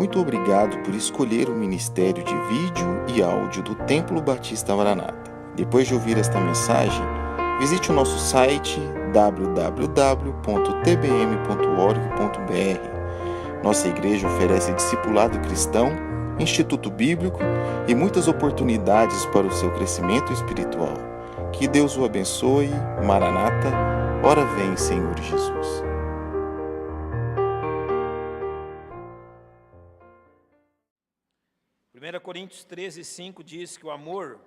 Muito obrigado por escolher o Ministério de Vídeo e Áudio do Templo Batista Maranata. Depois de ouvir esta mensagem, visite o nosso site www.tbm.org.br. Nossa igreja oferece discipulado cristão, instituto bíblico e muitas oportunidades para o seu crescimento espiritual. Que Deus o abençoe. Maranata, ora vem, Senhor Jesus. Primeira Coríntios 13:5 diz que o amor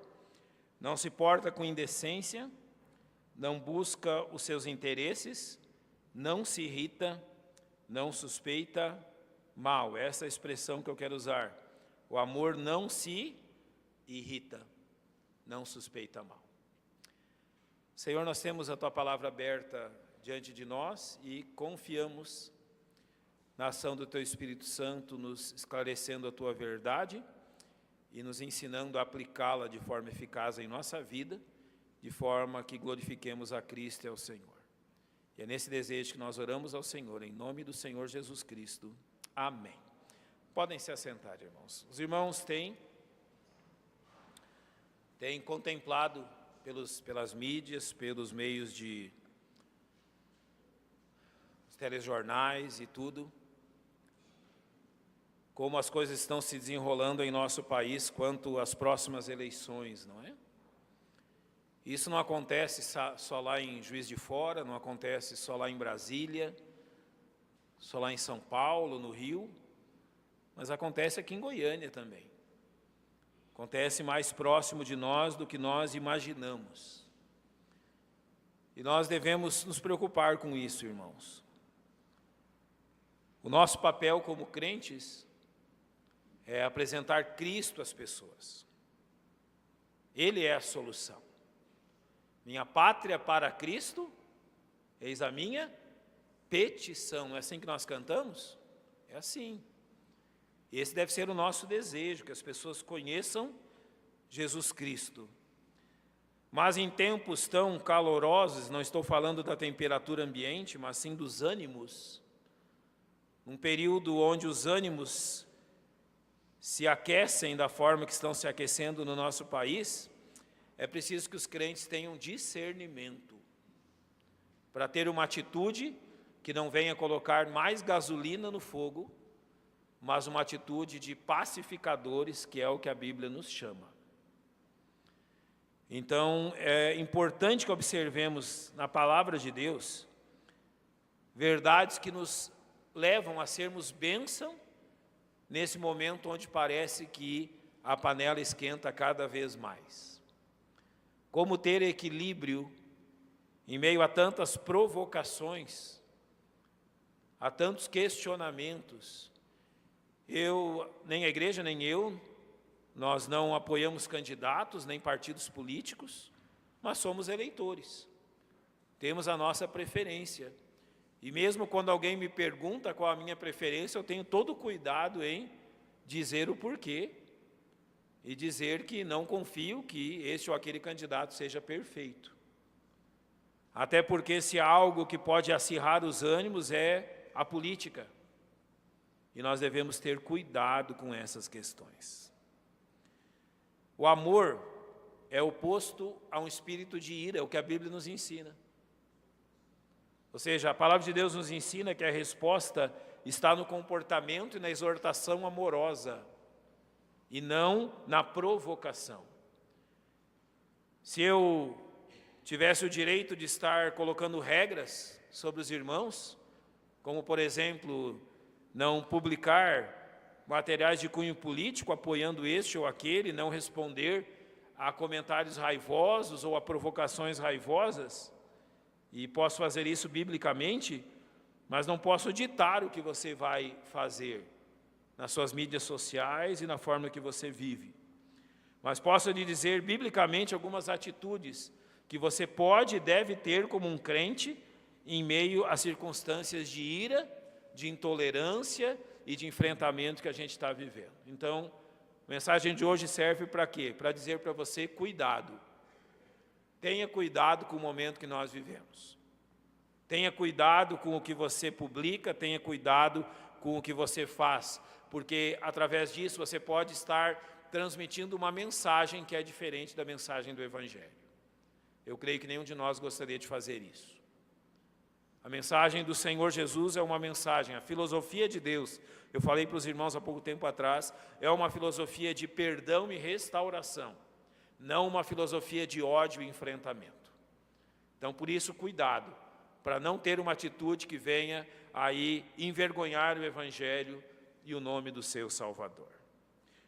não se porta com indecência, não busca os seus interesses, não se irrita, não suspeita mal. Essa é a expressão que eu quero usar. O amor não se irrita, não suspeita mal. Senhor, nós temos a Tua palavra aberta diante de nós e confiamos na ação do Teu Espírito Santo, nos esclarecendo a Tua verdade e nos ensinando a aplicá-la de forma eficaz em nossa vida, de forma que glorifiquemos a Cristo e ao Senhor. E é nesse desejo que nós oramos ao Senhor, em nome do Senhor Jesus Cristo. Amém. Podem se assentar, irmãos. Os irmãos têm contemplado pelas mídias, pelos meios de telejornais e tudo, como as coisas estão se desenrolando em nosso país quanto às próximas eleições, não é? Isso não acontece só lá em Juiz de Fora, não acontece só lá em Brasília, só lá em São Paulo, no Rio, mas acontece aqui em Goiânia também. Acontece mais próximo de nós do que nós imaginamos. E nós devemos nos preocupar com isso, irmãos. O nosso papel como crentes é apresentar Cristo às pessoas. Ele é a solução. Minha pátria para Cristo, eis a minha petição. Não é assim que nós cantamos? É assim. Esse deve ser o nosso desejo, que as pessoas conheçam Jesus Cristo. Mas em tempos tão calorosos, não estou falando da temperatura ambiente, mas sim dos ânimos, num período onde os ânimos se aquecem da forma que estão se aquecendo no nosso país, é preciso que os crentes tenham discernimento para ter uma atitude que não venha colocar mais gasolina no fogo, mas uma atitude de pacificadores, que é o que a Bíblia nos chama. Então, é importante que observemos na palavra de Deus verdades que nos levam a sermos bênção nesse momento onde parece que a panela esquenta cada vez mais. Como ter equilíbrio em meio a tantas provocações, a tantos questionamentos. Nem a igreja, nem eu, nós não apoiamos candidatos, nem partidos políticos, mas somos eleitores. Temos a nossa preferência. E mesmo quando alguém me pergunta qual a minha preferência, eu tenho todo o cuidado em dizer o porquê e dizer que não confio que este ou aquele candidato seja perfeito. Até porque se há algo que pode acirrar os ânimos é a política. E nós devemos ter cuidado com essas questões. O amor é oposto a um espírito de ira, é o que a Bíblia nos ensina. Ou seja, a palavra de Deus nos ensina que a resposta está no comportamento e na exortação amorosa, e não na provocação. Se eu tivesse o direito de estar colocando regras sobre os irmãos, como por exemplo, não publicar materiais de cunho político apoiando este ou aquele, não responder a comentários raivosos ou a provocações raivosas, e posso fazer isso biblicamente, mas não posso ditar o que você vai fazer nas suas mídias sociais e na forma que você vive. Mas posso lhe dizer biblicamente algumas atitudes que você pode e deve ter como um crente em meio a circunstâncias de ira, de intolerância e de enfrentamento que a gente está vivendo. Então, a mensagem de hoje serve para quê? Para dizer para você, cuidado. Tenha cuidado com o momento que nós vivemos. Tenha cuidado com o que você publica, tenha cuidado com o que você faz, porque através disso você pode estar transmitindo uma mensagem que é diferente da mensagem do Evangelho. Eu creio que nenhum de nós gostaria de fazer isso. A mensagem do Senhor Jesus é uma mensagem, a filosofia de Deus, eu falei para os irmãos há pouco tempo atrás, é uma filosofia de perdão e restauração, não uma filosofia de ódio e enfrentamento. Então, por isso, cuidado, para não ter uma atitude que venha aí envergonhar o Evangelho e o nome do seu Salvador.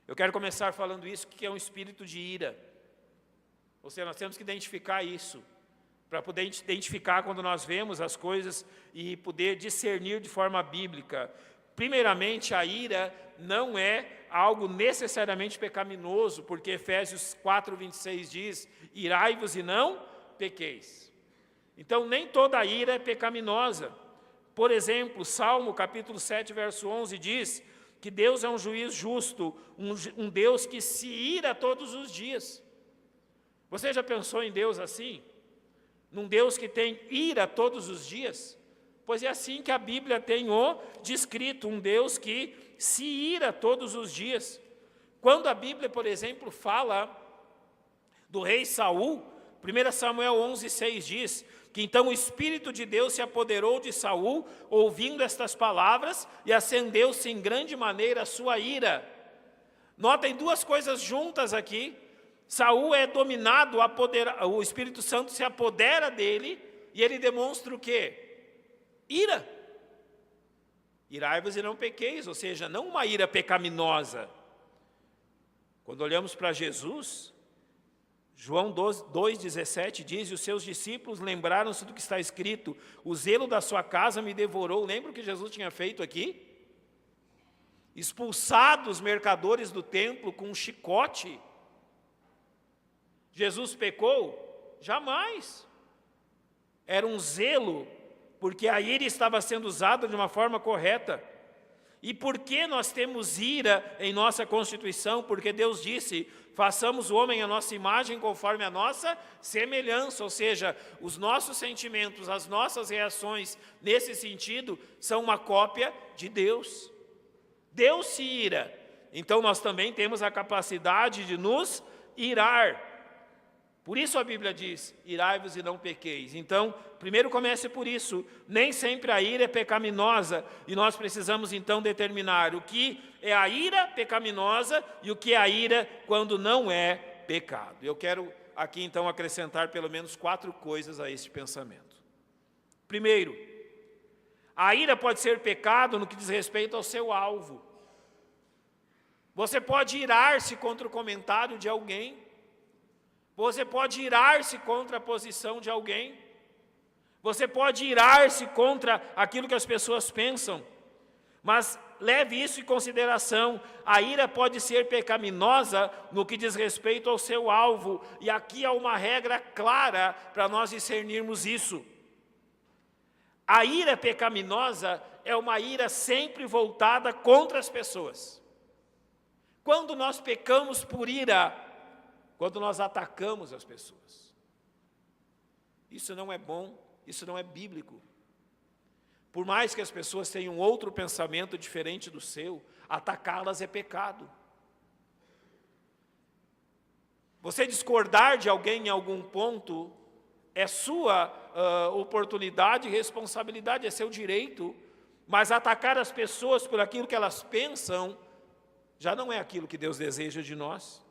Eu quero começar falando isso, que é um espírito de ira. Ou seja, nós temos que identificar isso, para poder identificar quando nós vemos as coisas e poder discernir de forma bíblica. Primeiramente, a ira não é algo necessariamente pecaminoso, porque Efésios 4:26 diz, irai-vos e não pequeis. Então, nem toda ira é pecaminosa. Por exemplo, Salmo capítulo 7, verso 11 diz que Deus é um juiz justo, um Deus que se ira todos os dias. Você já pensou em Deus assim? Num Deus que tem ira todos os dias? Pois é assim que a Bíblia tem o descrito, um Deus que se ira todos os dias. Quando a Bíblia, por exemplo, fala do rei Saul, 1 Samuel 11:6 diz que então o Espírito de Deus se apoderou de Saul, ouvindo estas palavras, e acendeu-se em grande maneira a sua ira. Notem duas coisas juntas aqui. Saul é dominado, o Espírito Santo se apodera dele, e ele demonstra o quê? Ira. Irai-vos e não pequeis, ou seja, não uma ira pecaminosa. Quando olhamos para Jesus, João 2,17 diz, e os seus discípulos lembraram-se do que está escrito, o zelo da sua casa me devorou. Lembra o que Jesus tinha feito aqui? Expulsado os mercadores do templo com um chicote. Jesus pecou? Jamais. Era um zelo, porque a ira estava sendo usada de uma forma correta. E por que nós temos ira em nossa Constituição? Porque Deus disse, façamos o homem à nossa imagem conforme a nossa semelhança, ou seja, os nossos sentimentos, as nossas reações nesse sentido são uma cópia de Deus. Deus se ira, então nós também temos a capacidade de nos irar. Por isso a Bíblia diz, irai-vos e não pequeis. Então, primeiro comece por isso, nem sempre a ira é pecaminosa, e nós precisamos então determinar o que é a ira pecaminosa e o que é a ira quando não é pecado. Eu quero aqui então acrescentar pelo menos 4 coisas a este pensamento. Primeiro, a ira pode ser pecado no que diz respeito ao seu alvo. Você pode irar-se contra o comentário de alguém. Você pode irar-se contra a posição de alguém. Você pode irar-se contra aquilo que as pessoas pensam. Mas leve isso em consideração. A ira pode ser pecaminosa no que diz respeito ao seu alvo. E aqui há uma regra clara para nós discernirmos isso. A ira pecaminosa é uma ira sempre voltada contra as pessoas. Quando nós pecamos por ira, quando nós atacamos as pessoas. Isso não é bom, isso não é bíblico. Por mais que as pessoas tenham outro pensamento diferente do seu, atacá-las é pecado. Você discordar de alguém em algum ponto é sua oportunidade e responsabilidade, é seu direito, mas atacar as pessoas por aquilo que elas pensam, já não é aquilo que Deus deseja de nós.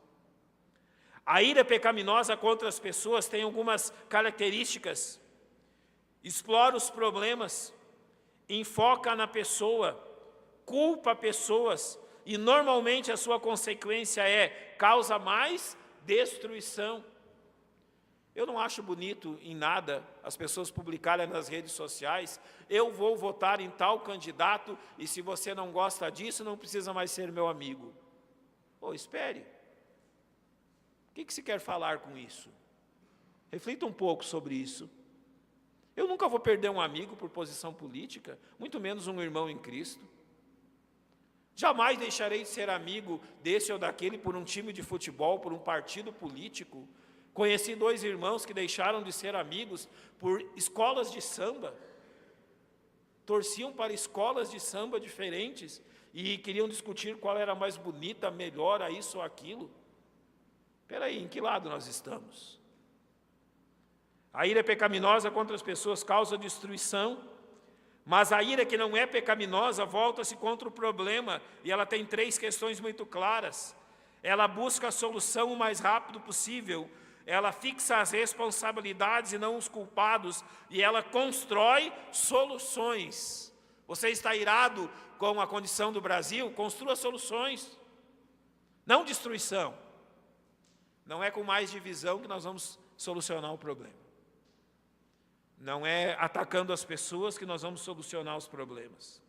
A ira pecaminosa contra as pessoas tem algumas características. Explora os problemas, enfoca na pessoa, culpa pessoas, e normalmente a sua consequência é, causa mais destruição. Eu não acho bonito em nada as pessoas publicarem nas redes sociais, eu vou votar em tal candidato, e se você não gosta disso, não precisa mais ser meu amigo. Espere. O que se quer falar com isso? Reflita um pouco sobre isso. Eu nunca vou perder um amigo por posição política, muito menos um irmão em Cristo. Jamais deixarei de ser amigo desse ou daquele por um time de futebol, por um partido político. Conheci 2 irmãos que deixaram de ser amigos por escolas de samba. Torciam para escolas de samba diferentes, e queriam discutir qual era mais bonita, melhor, a isso ou aquilo. Espera aí, em que lado nós estamos? A ira pecaminosa contra as pessoas causa destruição, mas a ira que não é pecaminosa volta-se contra o problema, e ela tem 3 questões muito claras. Ela busca a solução o mais rápido possível, ela fixa as responsabilidades e não os culpados, e ela constrói soluções. Você está irado com a condição do Brasil? Construa soluções, não destruição. Não é com mais divisão que nós vamos solucionar o problema. Não é atacando as pessoas que nós vamos solucionar os problemas.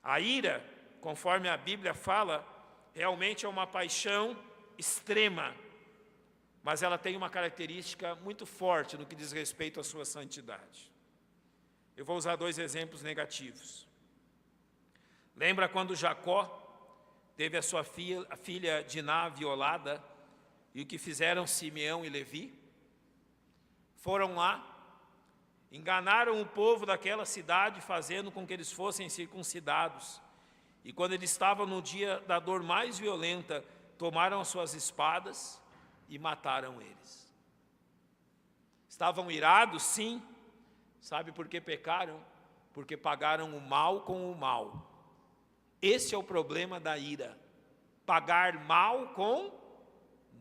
A ira, conforme a Bíblia fala, realmente é uma paixão extrema, mas ela tem uma característica muito forte no que diz respeito à sua santidade. Eu vou usar 2 exemplos negativos. Lembra quando Jacó teve a sua filha Diná violada, e o que fizeram Simeão e Levi? Foram lá, enganaram o povo daquela cidade, fazendo com que eles fossem circuncidados. E quando eles estavam no dia da dor mais violenta, tomaram as suas espadas e mataram eles. Estavam irados, sim. Sabe por que pecaram? Porque pagaram o mal com o mal. Esse é o problema da ira. Pagar mal com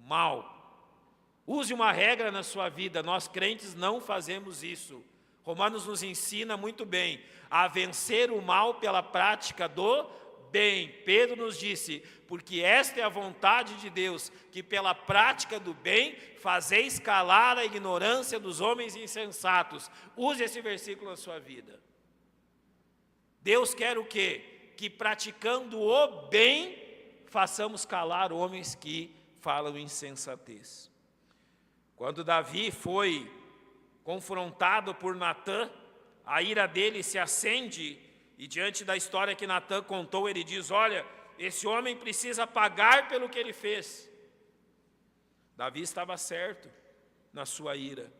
mal. Use uma regra na sua vida. Nós crentes não fazemos isso. Romanos nos ensina muito bem a vencer o mal pela prática do bem. Pedro nos disse, porque esta é a vontade de Deus, que pela prática do bem fazeis calar a ignorância dos homens insensatos. Use esse versículo na sua vida. Deus quer o quê? Que praticando o bem, façamos calar homens que falam insensatez. Quando Davi foi confrontado por Natã, a ira dele se acende, e diante da história que Natã contou, ele diz, olha, esse homem precisa pagar pelo que ele fez. Davi estava certo na sua ira,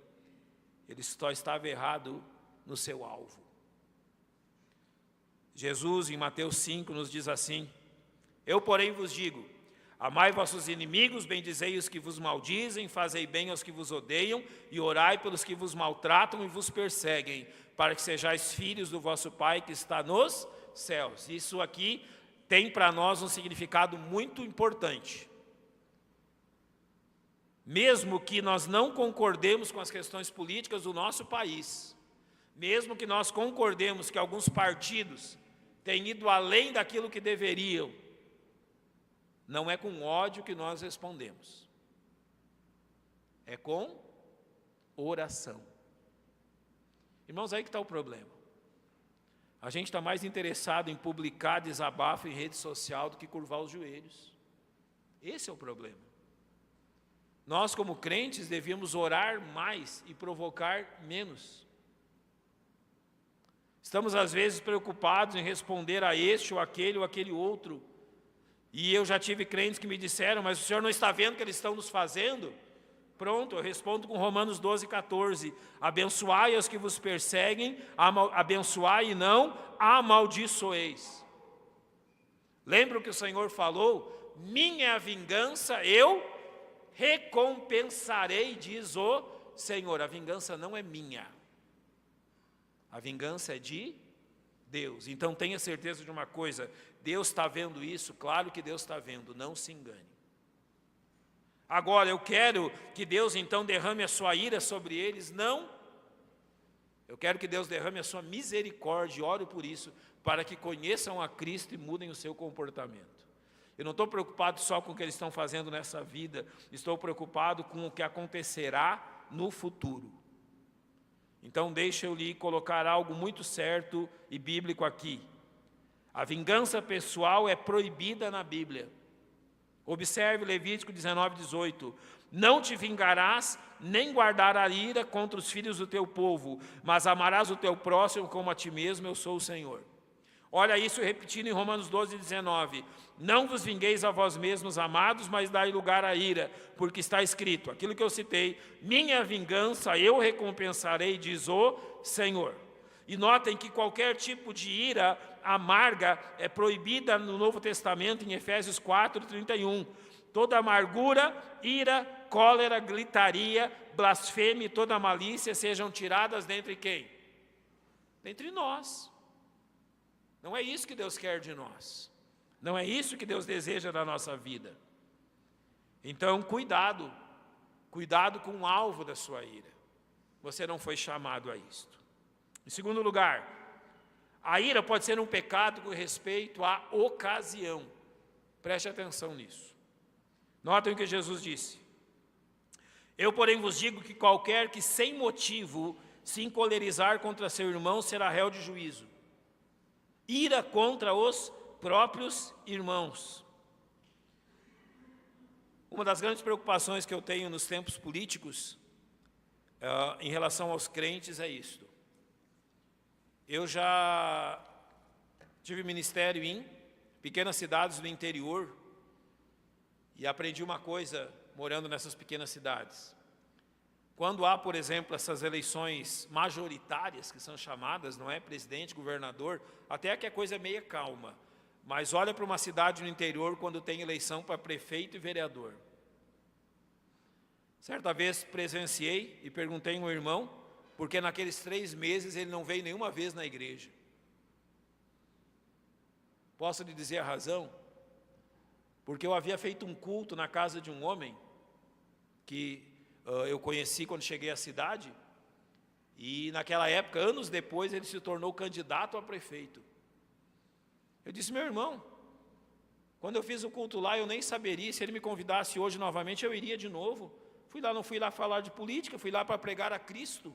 ele só estava errado no seu alvo. Jesus, em Mateus 5, nos diz assim, eu, porém, vos digo, amai vossos inimigos, bendizei os que vos maldizem, fazei bem aos que vos odeiam, e orai pelos que vos maltratam e vos perseguem, para que sejais filhos do vosso Pai que está nos céus. Isso aqui tem para nós um significado muito importante. Mesmo que nós não concordemos com as questões políticas do nosso país, mesmo que nós concordemos que alguns partidos têm ido além daquilo que deveriam, não é com ódio que nós respondemos, é com oração. Irmãos, aí que está o problema. A gente está mais interessado em publicar desabafo em rede social do que curvar os joelhos. Esse é o problema. Nós, como crentes, devíamos orar mais e provocar menos. Estamos, às vezes, preocupados em responder a este ou aquele outro. E eu já tive crentes que me disseram, mas o senhor não está vendo o que eles estão nos fazendo? Pronto, eu respondo com Romanos 12, 14. Abençoai os que vos perseguem, abençoai e não amaldiçoeis. Lembra o que o Senhor falou? Minha é a vingança, eu recompensarei, diz o Senhor. A vingança não é minha. A vingança é de Deus. Então tenha certeza de uma coisa, Deus está vendo isso, claro que Deus está vendo, não se engane. Agora, eu quero que Deus então derrame a sua ira sobre eles? Não. Eu quero que Deus derrame a sua misericórdia, oro por isso, para que conheçam a Cristo e mudem o seu comportamento. Eu não estou preocupado só com o que eles estão fazendo nessa vida, estou preocupado com o que acontecerá no futuro. Então, deixa eu lhe colocar algo muito certo e bíblico aqui. A vingança pessoal é proibida na Bíblia. Observe Levítico 19, 18. Não te vingarás, nem guardarás a ira contra os filhos do teu povo, mas amarás o teu próximo como a ti mesmo, eu sou o Senhor. Olha isso repetindo em Romanos 12, 19. Não vos vingueis a vós mesmos, amados, mas dai lugar à ira, porque está escrito, aquilo que eu citei, minha vingança eu recompensarei, diz o Senhor. E notem que qualquer tipo de ira amarga é proibida no Novo Testamento, em Efésios 4:31. Toda amargura, ira, cólera, gritaria, blasfêmia e toda malícia sejam tiradas dentre quem? Dentre nós. Não é isso que Deus quer de nós. Não é isso que Deus deseja da nossa vida. Então, cuidado com o alvo da sua ira. Você não foi chamado a isto. Em segundo lugar, a ira pode ser um pecado com respeito à ocasião. Preste atenção nisso. Notem o que Jesus disse. Eu, porém, vos digo que qualquer que sem motivo se encolerizar contra seu irmão será réu de juízo. Ira contra os próprios irmãos. Uma das grandes preocupações que eu tenho nos tempos políticos, em relação aos crentes, é isto. Eu já tive ministério em pequenas cidades do interior e aprendi uma coisa morando nessas pequenas cidades. Quando há, por exemplo, essas eleições majoritárias, que são chamadas, não é? Presidente, governador, até que a coisa é meia calma. Mas olha para uma cidade no interior quando tem eleição para prefeito e vereador. Certa vez presenciei e perguntei a um irmão, porque naqueles 3 meses ele não veio nenhuma vez na igreja. Posso lhe dizer a razão? Porque eu havia feito um culto na casa de um homem que eu conheci quando cheguei à cidade, e naquela época, anos depois, ele se tornou candidato a prefeito. Eu disse, meu irmão, quando eu fiz o culto lá, eu nem saberia, se ele me convidasse hoje novamente, eu iria de novo. Não fui lá falar de política, fui lá para pregar a Cristo.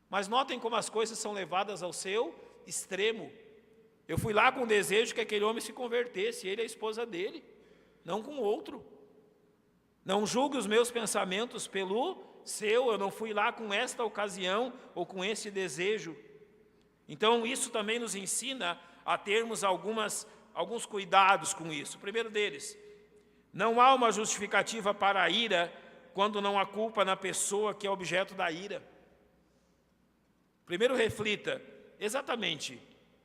Mas notem como as coisas são levadas ao seu extremo. Eu fui lá com o desejo que aquele homem se convertesse, ele e a esposa dele, não com outro. Não julgue os meus pensamentos pelo seu, eu não fui lá com esta ocasião ou com esse desejo. Então isso também nos ensina a termos alguns cuidados com isso. O primeiro deles, não há uma justificativa para a ira quando não há culpa na pessoa que é objeto da ira. Primeiro reflita exatamente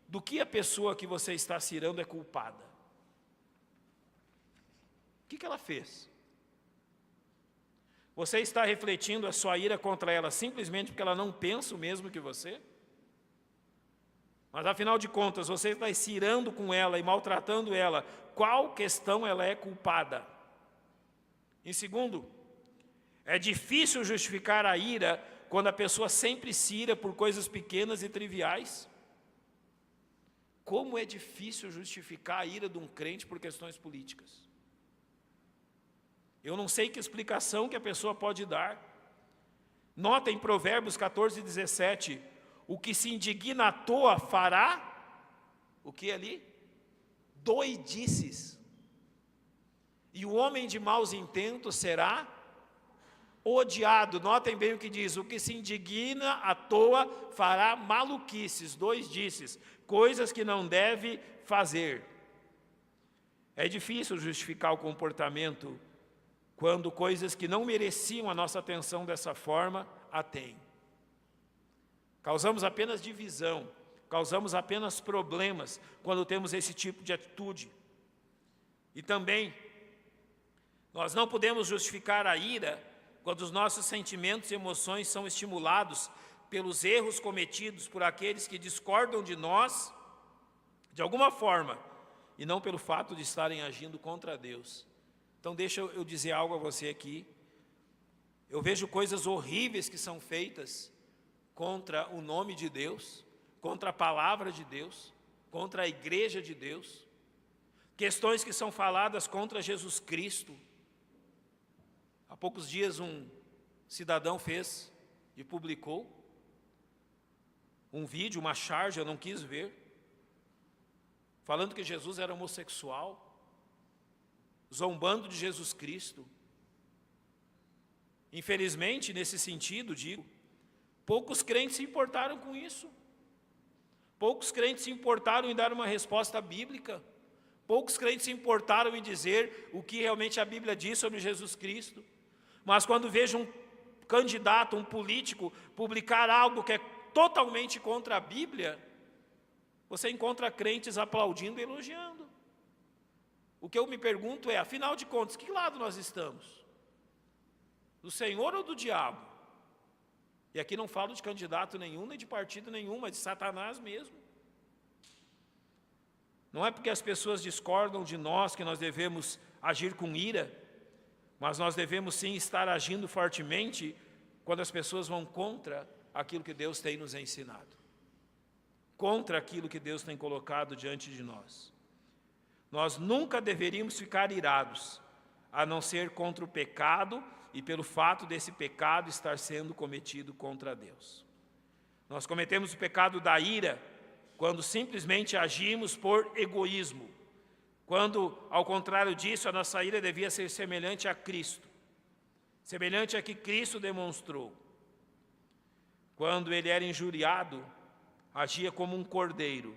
do que a pessoa que você está se irando é culpada. O que ela fez? Você está refletindo a sua ira contra ela simplesmente porque ela não pensa o mesmo que você? Mas afinal de contas, você está se irando com ela e maltratando ela. Qual questão ela é culpada? Em segundo, é difícil justificar a ira quando a pessoa sempre se ira por coisas pequenas e triviais. Como é difícil justificar a ira de um crente por questões políticas. Eu não sei que explicação que a pessoa pode dar. Nota em Provérbios 14:17, o que se indigna à toa fará, o que ali? Doidices. E o homem de maus intentos será odiado. Notem bem o que diz, o que se indigna à toa fará maluquices, doidices, coisas que não deve fazer. É difícil justificar o comportamento quando coisas que não mereciam a nossa atenção dessa forma, a têm. Causamos apenas divisão, causamos apenas problemas quando temos esse tipo de atitude. E também, nós não podemos justificar a ira quando os nossos sentimentos e emoções são estimulados pelos erros cometidos por aqueles que discordam de nós, de alguma forma, e não pelo fato de estarem agindo contra Deus. Então deixa eu dizer algo a você aqui. Eu vejo coisas horríveis que são feitas contra o nome de Deus, contra a palavra de Deus, contra a igreja de Deus. Questões que são faladas contra Jesus Cristo. Há poucos dias um cidadão fez e publicou um vídeo, uma charge, eu não quis ver, falando que Jesus era homossexual, zombando de Jesus Cristo. Infelizmente, nesse sentido, digo, poucos crentes se importaram com isso. Poucos crentes se importaram em dar uma resposta bíblica. Poucos crentes se importaram em dizer o que realmente a Bíblia diz sobre Jesus Cristo. Mas quando vejo um candidato, um político, publicar algo que é totalmente contra a Bíblia, você encontra crentes aplaudindo e elogiando. O que eu me pergunto é, afinal de contas, que lado nós estamos? Do Senhor ou do diabo? E aqui não falo de candidato nenhum, nem de partido nenhum, mas de Satanás mesmo. Não é porque as pessoas discordam de nós que nós devemos agir com ira, mas nós devemos sim estar agindo fortemente quando as pessoas vão contra aquilo que Deus tem nos ensinado, contra aquilo que Deus tem colocado diante de nós. Nós nunca deveríamos ficar irados, a não ser contra o pecado e pelo fato desse pecado estar sendo cometido contra Deus. Nós cometemos o pecado da ira quando simplesmente agimos por egoísmo, quando, ao contrário disso, a nossa ira devia ser semelhante a Cristo, semelhante a que Cristo demonstrou. Quando ele era injuriado, agia como um cordeiro,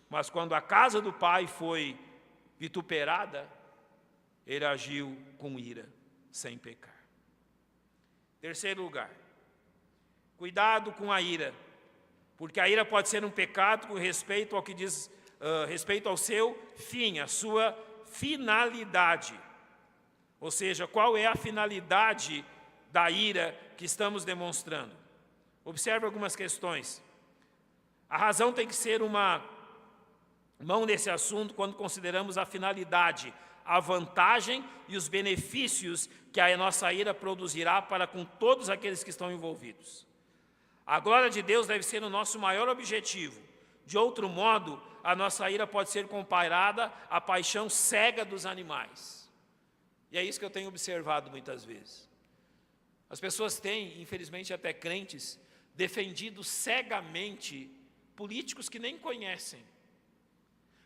mas quando a casa do Pai foi vituperada, ele agiu com ira, sem pecar. Terceiro lugar, cuidado com a ira, porque a ira pode ser um pecado com respeito ao que diz, respeito ao seu fim, a sua finalidade. Ou seja, qual é a finalidade da ira que estamos demonstrando? Observe algumas questões. A razão tem que ser uma mão nesse assunto quando consideramos a finalidade, a vantagem e os benefícios que a nossa ira produzirá para com todos aqueles que estão envolvidos. A glória de Deus deve ser o nosso maior objetivo. De outro modo, a nossa ira pode ser comparada à paixão cega dos animais. E é isso que eu tenho observado muitas vezes. As pessoas têm, infelizmente até crentes, defendido cegamente políticos que nem conhecem,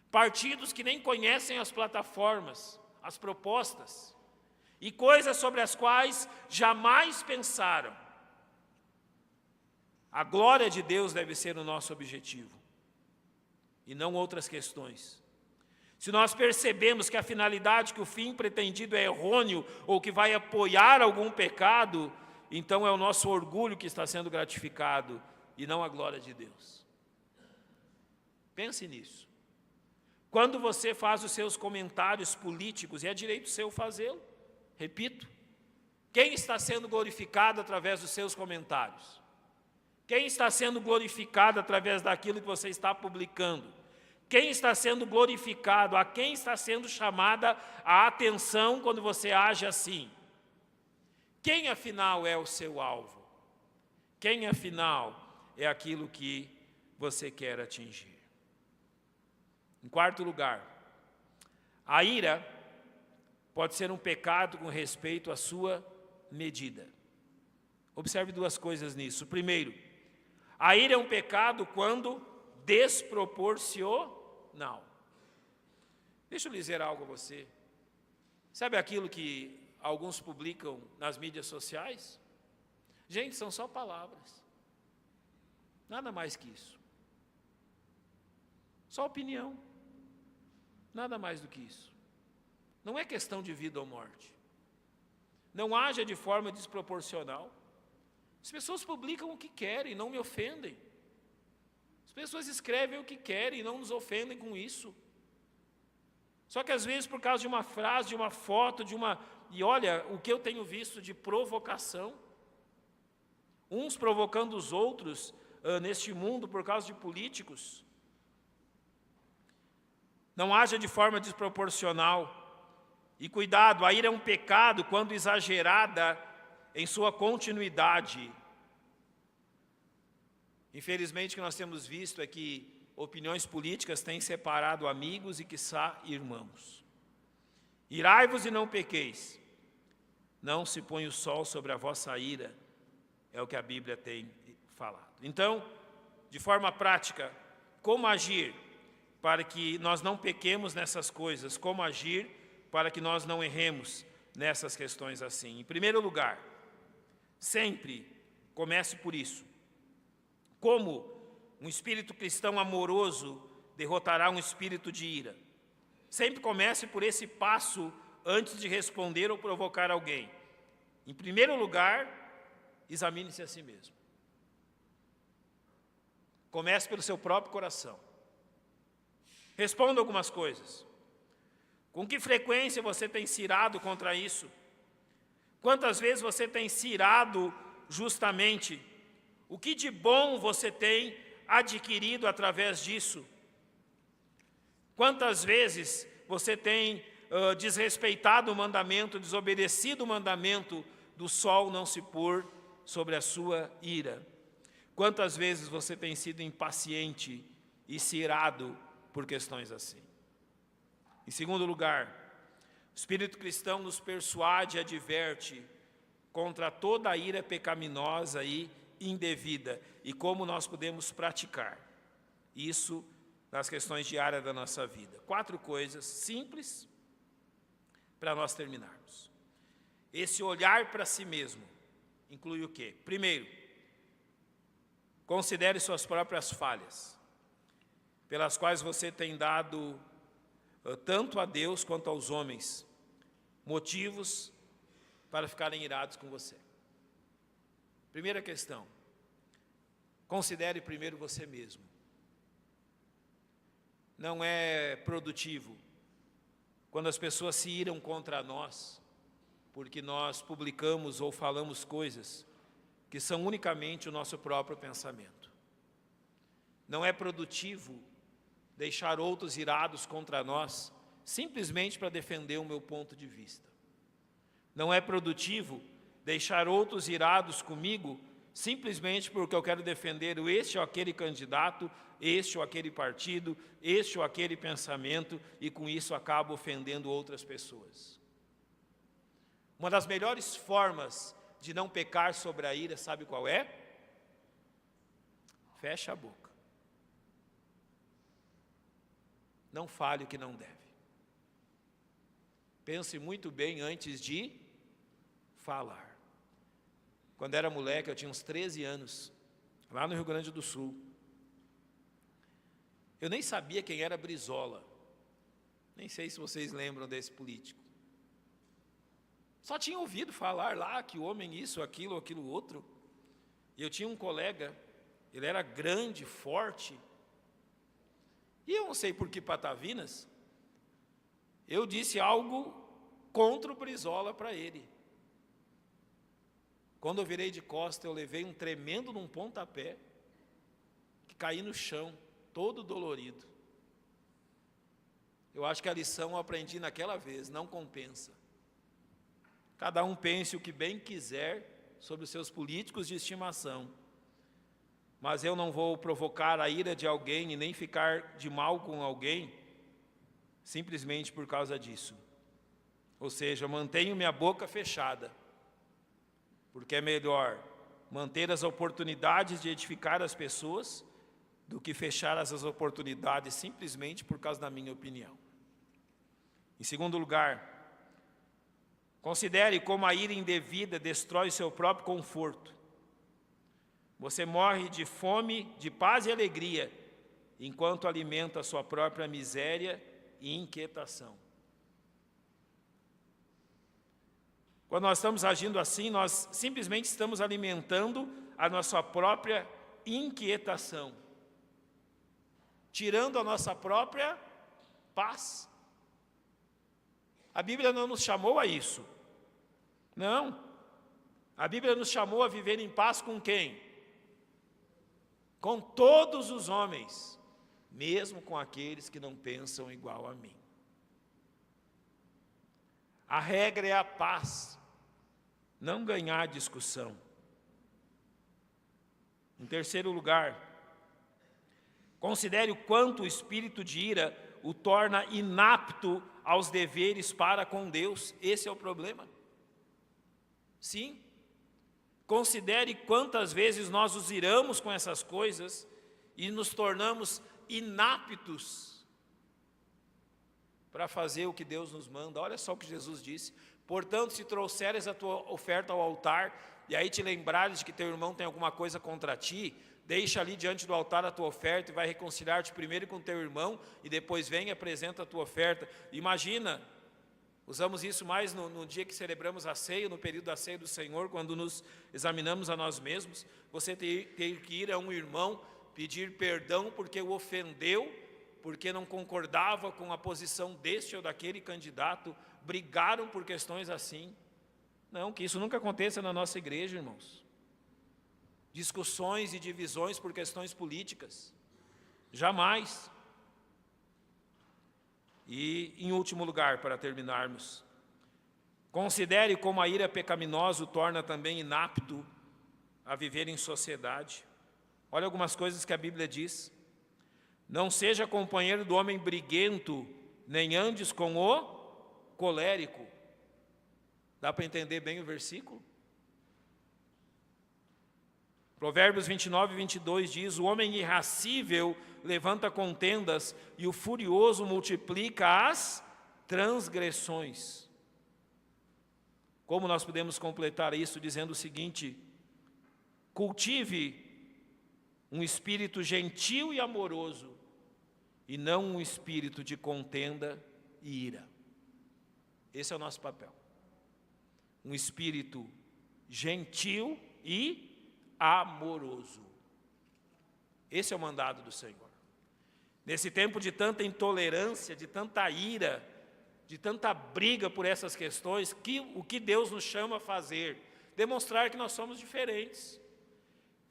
partidos que nem conhecem as plataformas, as propostas, e coisas sobre as quais jamais pensaram. A glória de Deus deve ser o nosso objetivo, e não outras questões. Se nós percebemos que a finalidade, que o fim pretendido é errôneo, ou que vai apoiar algum pecado, então é o nosso orgulho que está sendo gratificado, e não a glória de Deus. Pense nisso. Quando você faz os seus comentários políticos, e é direito seu fazê-lo, repito, quem está sendo glorificado através dos seus comentários? Quem está sendo glorificado através daquilo que você está publicando? Quem está sendo glorificado? A quem está sendo chamada a atenção quando você age assim? Quem, afinal, é o seu alvo? Quem, afinal, é aquilo que você quer atingir? Em quarto lugar, a ira pode ser um pecado com respeito à sua medida. Observe duas coisas nisso. Primeiro, a ira é um pecado quando desproporcional. Deixa eu dizer algo a você. Sabe aquilo que alguns publicam nas mídias sociais? Gente, são só palavras. Nada mais que isso. Só opinião. Nada mais do que isso. Não é questão de vida ou morte. Não haja de forma desproporcional. As pessoas publicam o que querem, não me ofendem. As pessoas escrevem o que querem e não nos ofendem com isso. Só que às vezes por causa de uma frase, de uma foto, E olha, o que eu tenho visto de provocação. Uns provocando os outros neste mundo por causa de políticos. Não haja de forma desproporcional. E cuidado, a ira é um pecado quando exagerada em sua continuidade. Infelizmente, o que nós temos visto é que opiniões políticas têm separado amigos e, quiçá, irmãos. Irai-vos e não pequeis. Não se põe o sol sobre a vossa ira, é o que a Bíblia tem falado. Então, de forma prática, como agir para que nós não pequemos nessas coisas? Como agir para que nós não erremos nessas questões assim? Em primeiro lugar, sempre comece por isso. Como um espírito cristão amoroso derrotará um espírito de ira? Sempre comece por esse passo antes de responder ou provocar alguém. Em primeiro lugar, examine-se a si mesmo. Comece pelo seu próprio coração. Responda algumas coisas. Com que frequência você tem se irado contra isso? Quantas vezes você tem se irado justamente? O que de bom você tem adquirido através disso? Quantas vezes você tem desrespeitado o mandamento, desobedecido o mandamento do sol não se pôr sobre a sua ira? Quantas vezes você tem sido impaciente e se irado por questões assim? Em segundo lugar, o Espírito cristão nos persuade e adverte contra toda a ira pecaminosa e indevida e como nós podemos praticar isso nas questões diárias da nossa vida. 4 coisas simples para nós terminarmos. Esse olhar para si mesmo inclui o quê? Primeiro, considere suas próprias falhas, pelas quais você tem dado tanto a Deus quanto aos homens motivos para ficarem irados com você. Primeira questão, considere primeiro você mesmo. Não é produtivo quando as pessoas se iram contra nós, porque nós publicamos ou falamos coisas que são unicamente o nosso próprio pensamento. Não é produtivo deixar outros irados contra nós, simplesmente para defender o meu ponto de vista. Não é produtivo deixar outros irados comigo, simplesmente porque eu quero defender este ou aquele candidato, este ou aquele partido, este ou aquele pensamento, e com isso acabo ofendendo outras pessoas. Uma das melhores formas de não pecar sobre a ira, sabe qual é? Fecha a boca. Não fale o que não deve. Pense muito bem antes de falar. Quando era moleque, eu tinha uns 13 anos, lá no Rio Grande do Sul. Eu nem sabia quem era Brizola. Nem sei se vocês lembram desse político. Só tinha ouvido falar lá que o homem isso, aquilo outro. E eu tinha um colega, ele era grande, forte. E eu não sei por que patavinas, eu disse algo contra o Brizola para ele. Quando eu virei de costa, eu levei um tremendo num pontapé, que caí no chão, todo dolorido. Eu acho que a lição eu aprendi naquela vez, não compensa. Cada um pense o que bem quiser sobre os seus políticos de estimação, mas eu não vou provocar a ira de alguém e nem ficar de mal com alguém, simplesmente por causa disso. Ou seja, eu mantenho minha boca fechada, porque é melhor manter as oportunidades de edificar as pessoas do que fechar essas oportunidades simplesmente por causa da minha opinião. Em segundo lugar, considere como a ira indevida destrói o seu próprio conforto. Você morre de fome, de paz e alegria, enquanto alimenta a sua própria miséria e inquietação. Quando nós estamos agindo assim, nós simplesmente estamos alimentando a nossa própria inquietação, tirando a nossa própria paz. A Bíblia não nos chamou a isso. Não. A Bíblia nos chamou a viver em paz com quem? Com todos os homens, mesmo com aqueles que não pensam igual a mim. A regra é a paz, não ganhar discussão. Em terceiro lugar, considere o quanto o espírito de ira o torna inapto aos deveres para com Deus. Esse é o problema. Sim. Considere quantas vezes nós nos iramos com essas coisas e nos tornamos inaptos para fazer o que Deus nos manda. Olha só o que Jesus disse: portanto, se trouxeres a tua oferta ao altar, e aí te lembrares de que teu irmão tem alguma coisa contra ti, deixa ali diante do altar a tua oferta e vai reconciliar-te primeiro com teu irmão, e depois vem e apresenta a tua oferta. Imagina, usamos isso mais no dia que celebramos a ceia, no período da ceia do Senhor, quando nos examinamos a nós mesmos. Você ter que ir a um irmão pedir perdão porque o ofendeu, porque não concordava com a posição deste ou daquele candidato, brigaram por questões assim. Não, que isso nunca aconteça na nossa igreja, irmãos. Discussões e divisões por questões políticas. Jamais. E, em último lugar, para terminarmos, considere como a ira pecaminosa o torna também inapto a viver em sociedade. Olha algumas coisas que a Bíblia diz. Não seja companheiro do homem briguento, nem andes com o colérico. Dá para entender bem o versículo? Provérbios 29 e 22 diz: o homem irascível levanta contendas e o furioso multiplica as transgressões. Como nós podemos completar isso dizendo o seguinte: cultive um espírito gentil e amoroso, e não um espírito de contenda e ira. Esse é o nosso papel. Um espírito gentil e amoroso. Esse é o mandado do Senhor. Nesse tempo de tanta intolerância, de tanta ira, de tanta briga por essas questões, o que Deus nos chama a fazer? Demonstrar que nós somos diferentes.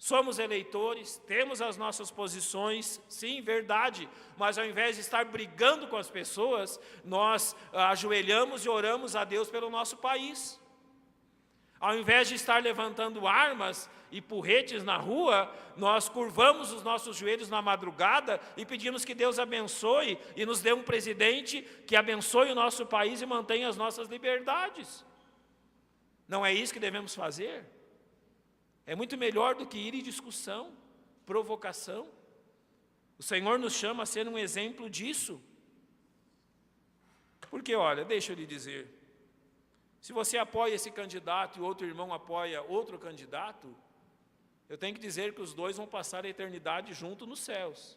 Somos eleitores, temos as nossas posições, sim, verdade, mas ao invés de estar brigando com as pessoas, nós ajoelhamos e oramos a Deus pelo nosso país. Ao invés de estar levantando armas e porretes na rua, nós curvamos os nossos joelhos na madrugada e pedimos que Deus abençoe e nos dê um presidente que abençoe o nosso país e mantenha as nossas liberdades. Não é isso que devemos fazer? É muito melhor do que ir em discussão, provocação. O Senhor nos chama a ser um exemplo disso. Porque, olha, deixa eu lhe dizer, se você apoia esse candidato e outro irmão apoia outro candidato, eu tenho que dizer que os dois vão passar a eternidade junto nos céus.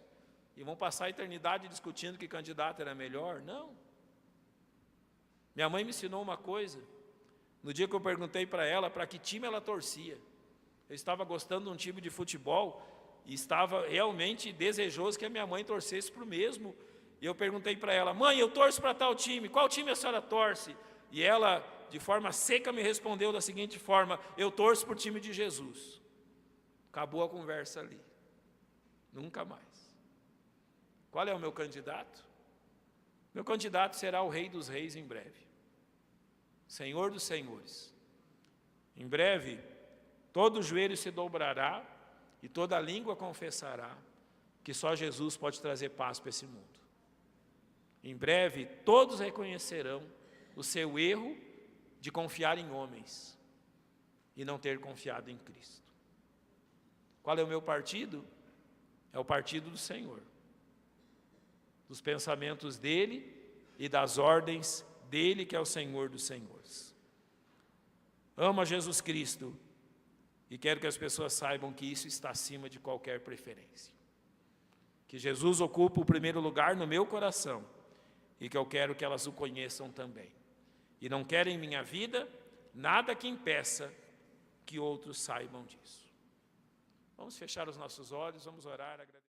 E vão passar a eternidade discutindo que candidato era melhor? Não. Minha mãe me ensinou uma coisa, no dia que eu perguntei para ela para que time ela torcia. Eu estava gostando de um time de futebol e estava realmente desejoso que a minha mãe torcesse para o mesmo. E eu perguntei para ela: mãe, eu torço para tal time, qual time a senhora torce? E ela, de forma seca, me respondeu da seguinte forma: eu torço por time de Jesus. Acabou a conversa ali. Nunca mais. Qual é o meu candidato? Meu candidato será o Rei dos Reis em breve. Senhor dos Senhores. Em breve, todo joelho se dobrará e toda língua confessará que só Jesus pode trazer paz para esse mundo. Em breve, todos reconhecerão o seu erro de confiar em homens e não ter confiado em Cristo. Qual é o meu partido? É o partido do Senhor, dos pensamentos dele e das ordens dele, que é o Senhor dos Senhores. Amo a Jesus Cristo e quero que as pessoas saibam que isso está acima de qualquer preferência. Que Jesus ocupa o primeiro lugar no meu coração e que eu quero que elas o conheçam também. E não quero em minha vida nada que impeça que outros saibam disso. Vamos fechar os nossos olhos, vamos orar, agradecer.